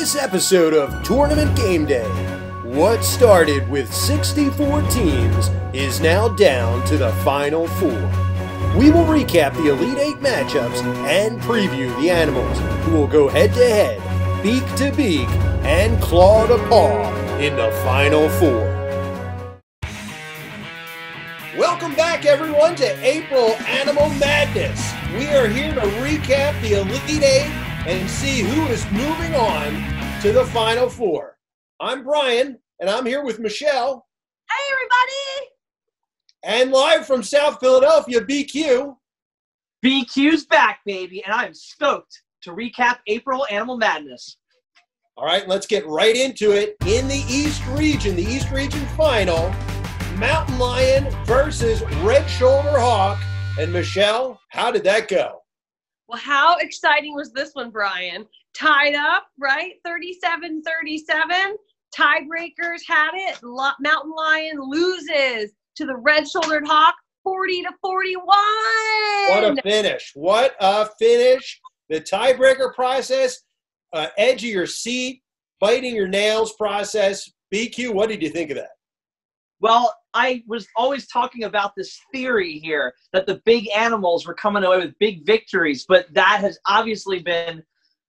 this episode of Tournament Game Day, what started with 64 teams is now down to the final 4. We will recap the Elite 8 matchups and preview the animals who will go head-to-head, beak-to-beak, and claw-to-paw in the final 4. Welcome back, everyone, to April Animal Madness. We are here to recap the Elite 8 and see who is moving on to the Final 4. I'm Brian, and I'm here with Michelle. Hey, everybody! And live from South Philadelphia, BQ. BQ's back, baby, and I'm stoked to recap April Animal Madness. All right, let's get right into it. In the East Region, the East Region Final, Mountain Lion versus Red Shoulder Hawk. And Michelle, how did that go? Well, how exciting was this one, Brian? Tied up, right? 37-37. Tiebreakers had it. Mountain Lion loses to the Red-Shouldered Hawk, 40-41. What a finish. What a finish. The tiebreaker process, edge of your seat, biting your nails process. BQ, what did you think of that? Well, I was always talking about this theory here that the big animals were coming away with big victories, but that has obviously been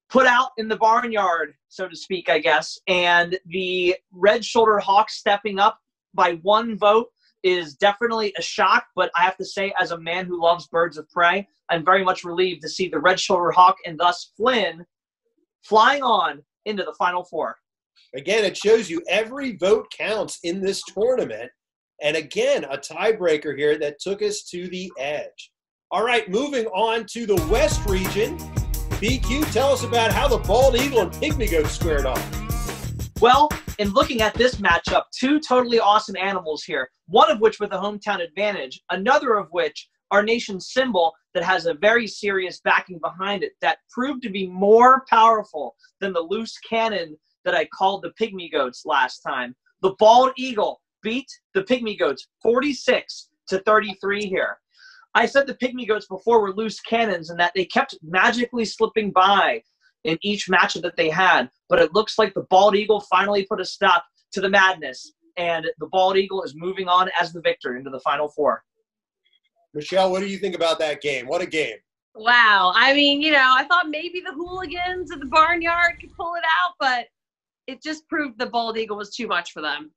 put out in the barnyard, so to speak, I guess. And the Red-Shouldered Hawk stepping up by 1 vote is definitely a shock, but I have to say, as a man who loves birds of prey, I'm very much relieved to see the Red-Shouldered Hawk and thus Flynn flying on into the Final 4. Again, it shows you every vote counts in this tournament. And again, a tiebreaker here that took us to the edge. All right, moving on to the West region. BQ, tell us about how the Bald Eagle and Pygmy Goat squared off. Well, in looking at this matchup, 2 totally awesome animals here, one of which with a hometown advantage, another of which our nation's symbol that has a very serious backing behind it that proved to be more powerful than the loose cannon that I called the Pygmy Goats last time. The Bald Eagle beat the Pygmy Goats 46-33 here. I said the Pygmy Goats before were loose cannons and that they kept magically slipping by in each matchup that they had, but it looks like the Bald Eagle finally put a stop to the madness, and the Bald Eagle is moving on as the victor into the Final 4. Michelle, what do you think about that game? What a game. Wow. I mean, I thought maybe the hooligans at the barnyard could pull it out, but it just proved the Bald Eagle was too much for them.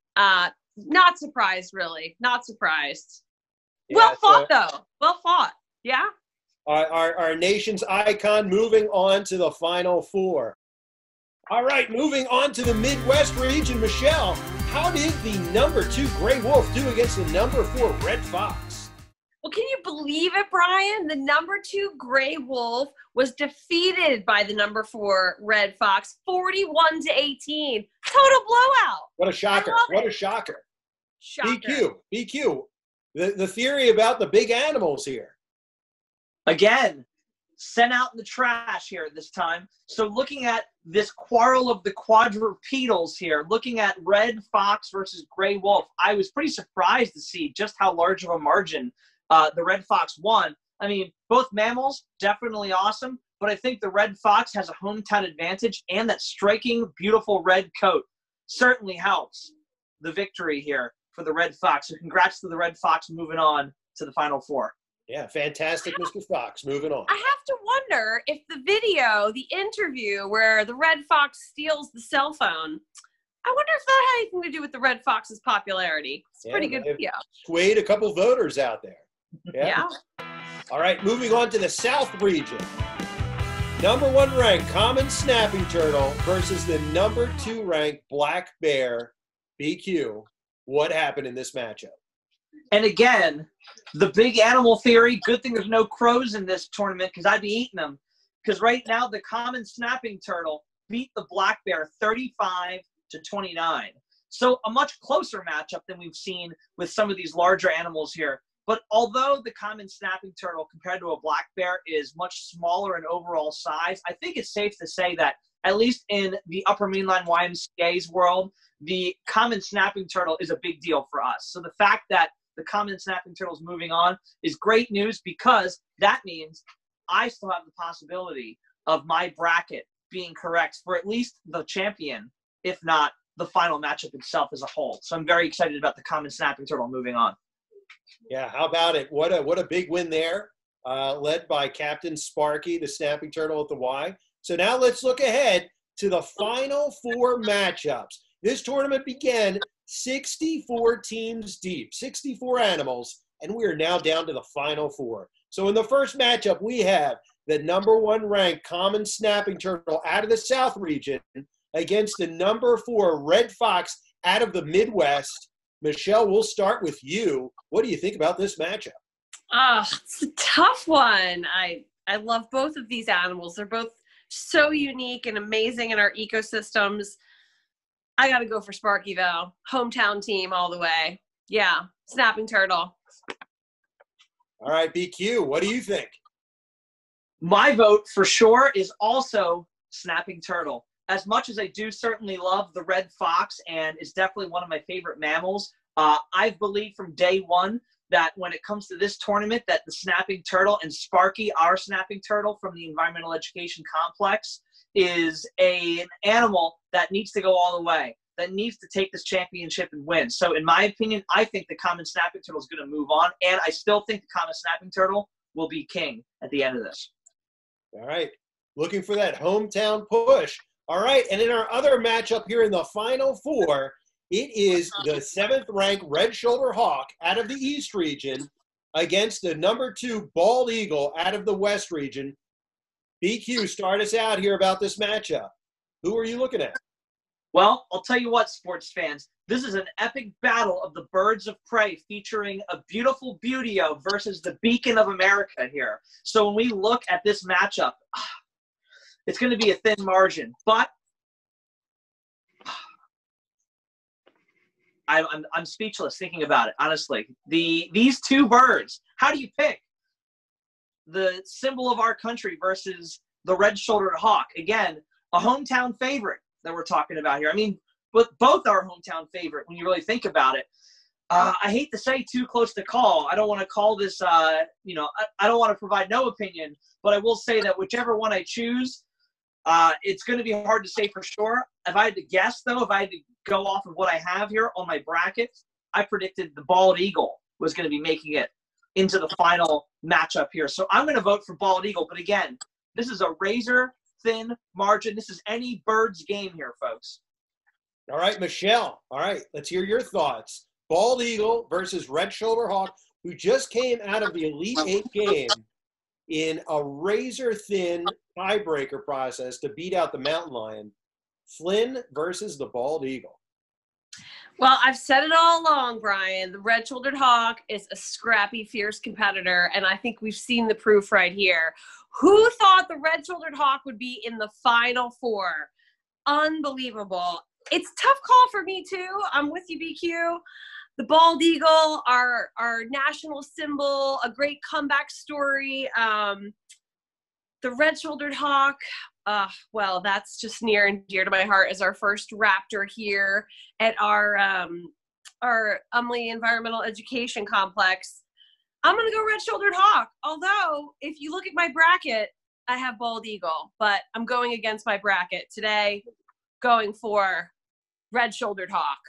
Not surprised, really. Not surprised. Yeah, well fought, though. Well fought. Yeah? Our nation's icon moving on to the Final 4. All right, moving on to the Midwest region. Michelle, how did the number 2 Gray Wolf do against the number 4 Red Fox? Well, can you believe it, Brian? The number 2 Gray Wolf was defeated by the number 4 Red Fox, 41-18. Total blowout. What a shocker. What a shocker. Shocker. BQ, the theory about the big animals here. Again, sent out in the trash here this time. So looking at this quarrel of the quadrupedals here, looking at Red Fox versus Gray Wolf, I was pretty surprised to see just how large of a margin the Red Fox won. I mean, both mammals, definitely awesome, but I think the Red Fox has a hometown advantage, and that striking, beautiful red coat certainly helps the victory here for the Red Fox. So congrats to the Red Fox moving on to the Final 4. Yeah, fantastic, Mr. Fox. Moving on. I have to wonder if the video, the interview where the Red Fox steals the cell phone, I wonder if that had anything to do with the Red Fox's popularity. It's a pretty good video. Swayed a couple voters out there. Yeah. All right, moving on to the South region. Number 1 ranked Common Snapping Turtle versus the number 2 ranked Black Bear. BQ, what happened in this matchup? And again, the big animal theory, good thing there's no crows in this tournament because I'd be eating them. Because right now, the Common Snapping Turtle beat the Black Bear 35-29. So a much closer matchup than we've seen with some of these larger animals here. But although the Common Snapping Turtle compared to a Black Bear is much smaller in overall size, I think it's safe to say that, at least in the Upper Mainline YMCA's world, the Common Snapping Turtle is a big deal for us. So the fact that the Common Snapping Turtle is moving on is great news, because that means I still have the possibility of my bracket being correct for at least the champion, if not the final matchup itself as a whole. So I'm very excited about the common snapping turtle moving on. Yeah, how about it? What a big win there, led by Captain Sparky, the snapping turtle at the Y. So now let's look ahead to the final 4 matchups. This tournament began 64 teams deep, 64 animals, and we are now down to the final 4. So in the first matchup, we have the #1 ranked common snapping turtle out of the South region against the #4 red fox out of the Midwest. Michelle, we'll start with you. What do you think about this matchup? It's a tough one. I love both of these animals. They're both so unique and amazing in our ecosystems. I got to go for Sparky, though. Hometown team all the way. Yeah, snapping turtle. All right, BQ, what do you think? My vote for sure is also snapping turtle. As much as I do certainly love the red fox, and it's definitely one of my favorite mammals, I've believed from day one that when it comes to this tournament, that the snapping turtle and Sparky, our snapping turtle from the Environmental Education Complex, is an animal that needs to go all the way, that needs to take this championship and win. So in my opinion, I think the common snapping turtle is going to move on, and I still think the common snapping turtle will be king at the end of this. All right, looking for that hometown push. All right, and in our other matchup here in the final 4, it is the 7th ranked red shoulder hawk out of the East region against the #2 bald eagle out of the West region. BQ, start us out here about this matchup. Who are you looking at? Well, I'll tell you what, sports fans, this is an epic battle of the birds of prey featuring a beautiful Buteo versus the beacon of America here. So when we look at this matchup, it's going to be a thin margin, but I'm speechless thinking about it, honestly. These two birds, how do you pick the symbol of our country versus the red-shouldered hawk? Again, a hometown favorite that we're talking about here. I mean, but both are hometown favorite when you really think about it. I hate to say too close to call. I don't want to call this, I don't want to provide no opinion, but I will say that whichever one I choose, it's going to be hard to say for sure. If I had to guess, though, if I had to go off of what I have here on my bracket, I predicted the bald eagle was going to be making it into the final matchup here. So I'm going to vote for bald eagle. But again, this is a razor-thin margin. This is any bird's game here, folks. All right, Michelle. All right, let's hear your thoughts. Bald eagle versus red shoulder hawk, who just came out of the Elite 8 game in a razor-thin tiebreaker process to beat out the mountain lion. Flynn versus the bald eagle. Well, I've said it all along, Brian. The red-shouldered hawk is a scrappy, fierce competitor, and I think we've seen the proof right here. Who thought the red-shouldered hawk would be in the final 4? Unbelievable. It's a tough call for me, too. I'm with you, BQ. The bald eagle, our national symbol, a great comeback story. The red-shouldered hawk, well, that's just near and dear to my heart as our first raptor here at our Umley Environmental Education Complex. I'm going to go red-shouldered hawk. Although, if you look at my bracket, I have bald eagle, but I'm going against my bracket today, going for red-shouldered hawk.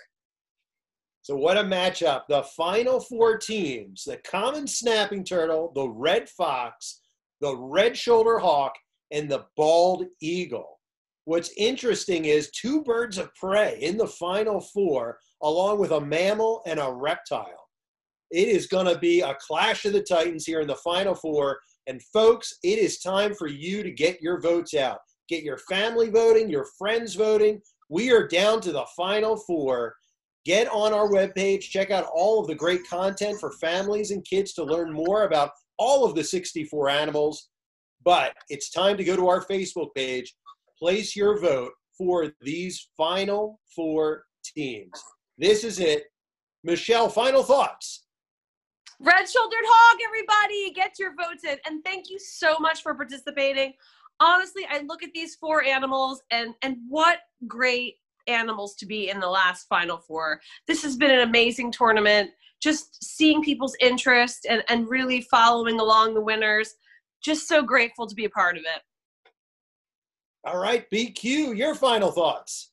So what a matchup. The final 4 teams, the common snapping turtle, the red fox, the red shoulder hawk, and the bald eagle. What's interesting is 2 birds of prey in the final 4, along with a mammal and a reptile. It is going to be a clash of the titans here in the final 4. And folks, it is time for you to get your votes out. Get your family voting, your friends voting. We are down to the final 4. Get on our webpage, check out all of the great content for families and kids to learn more about all of the 64 animals. But it's time to go to our Facebook page, place your vote for these final 4 teams. This is it. Michelle, final thoughts. Red-shouldered hawk, everybody, get your votes in. And thank you so much for participating. Honestly, I look at these 4 animals, and what great animals to be in the last final 4. This has been an amazing tournament. Just seeing people's interest and really following along the winners. Just so grateful to be a part of it. All right, BQ, your final thoughts.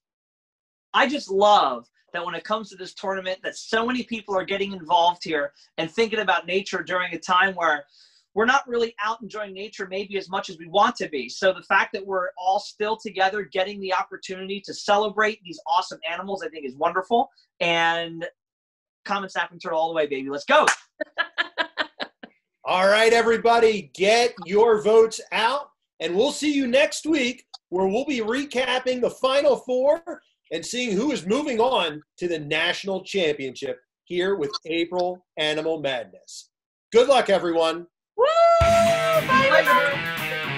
I just love that when it comes to this tournament that so many people are getting involved here and thinking about nature during a time where we're not really out enjoying nature maybe as much as we want to be. So the fact that we're all still together getting the opportunity to celebrate these awesome animals, I think is wonderful. And common snapping turtle all the way, baby. Let's go. All right, everybody, get your votes out, and we'll see you next week where we'll be recapping the Final Four and seeing who is moving on to the national championship here with April Animal Madness. Good luck, everyone. Woo! Bye, bye.